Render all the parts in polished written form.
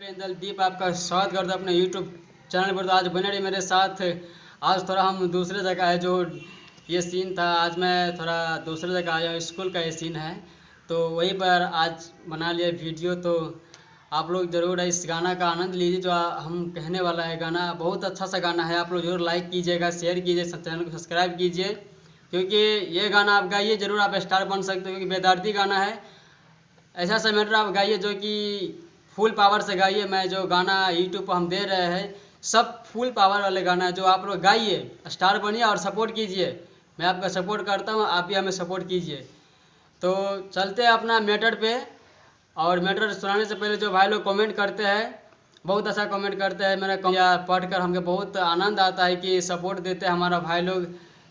दीप आपका स्वागत करता हूं अपने यूट्यूब चैनल पर। तो आज बने रही मेरे साथ। आज थोड़ा हम दूसरे जगह है, जो ये सीन था आज मैं थोड़ा दूसरे जगह आया हूँ। स्कूल का ये सीन है तो वहीं पर आज बना लिया वीडियो। तो आप लोग ज़रूर इस गाना का आनंद लीजिए। जो हम कहने वाला है गाना बहुत अच्छा सा गाना है। आप लोग ज़रूर लाइक कीजिएगा, शेयर कीजिए, चैनल को सब्सक्राइब कीजिए, क्योंकि ये गाना आप गाइए ज़रूर आप स्टार बन सकते हो। क्योंकि बेदर्दी गाना है, ऐसा सा मैटर आप गाइए जो कि फुल पावर से गाइए। मैं जो गाना यूट्यूब पर हम दे रहे हैं सब फुल पावर वाले गाना है, जो आप लोग गाइए, स्टार बनिए और सपोर्ट कीजिए। मैं आपका सपोर्ट करता हूँ, आप भी हमें सपोर्ट कीजिए। तो चलते हैं अपना मैटर पे। और मैटर सुनाने से पहले जो भाई लोग कमेंट करते हैं, बहुत अच्छा कमेंट करते हैं। मेरा कमेंट पढ़कर हमको बहुत आनंद आता है कि सपोर्ट देते हैं हमारा भाई लोग।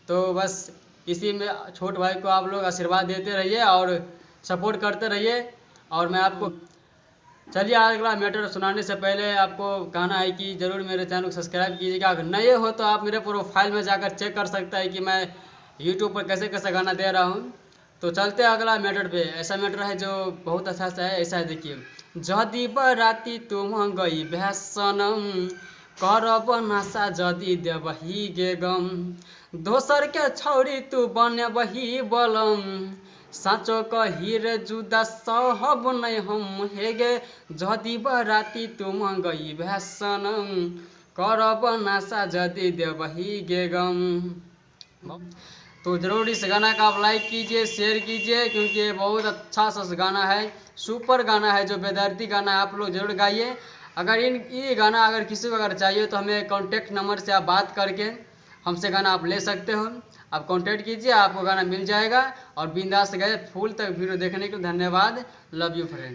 तो बस इसी में छोट भाई को आप लोग आशीर्वाद देते रहिए और सपोर्ट करते रहिए। और मैं आपको चलिए अगला मैटर सुनाने से पहले आपको कहना है कि ज़रूर मेरे चैनल को सब्सक्राइब कीजिएगा। अगर नए हो तो आप मेरे प्रोफाइल में जाकर चेक कर सकते हैं कि मैं यूट्यूब पर कैसे कैसे गाना दे रहा हूँ। तो चलते हैं अगला मैटर पे। ऐसा मैटर है जो बहुत अच्छा सा है। ऐसा है, देखिए। जदि बराती तुम गई भैसनम करब नशा जदि देवही गे गम दोसर के छौरी तू बने वही बलम साँचो कही रे जुदा सहब नहीं हम हेगे जदि बराती तुम गई भैसनम करब नशा जदि देवही गे गम। तो ज़रूर इस गाना का आप लाइक कीजिए, शेयर कीजिए, क्योंकि ये बहुत अच्छा सा गाना है, सुपर गाना है, जो बेदर्दी गाना है। आप लोग ज़रूर गाइए। अगर ये गाना अगर किसी को अगर चाहिए तो हमें कॉन्टेक्ट नंबर से आप बात करके हमसे गाना आप ले सकते हो। आप कॉन्टेक्ट कीजिए, आपको गाना मिल जाएगा। और बिंदास गए फुल तक वीडियो देखने के लिए धन्यवाद। Love you friend.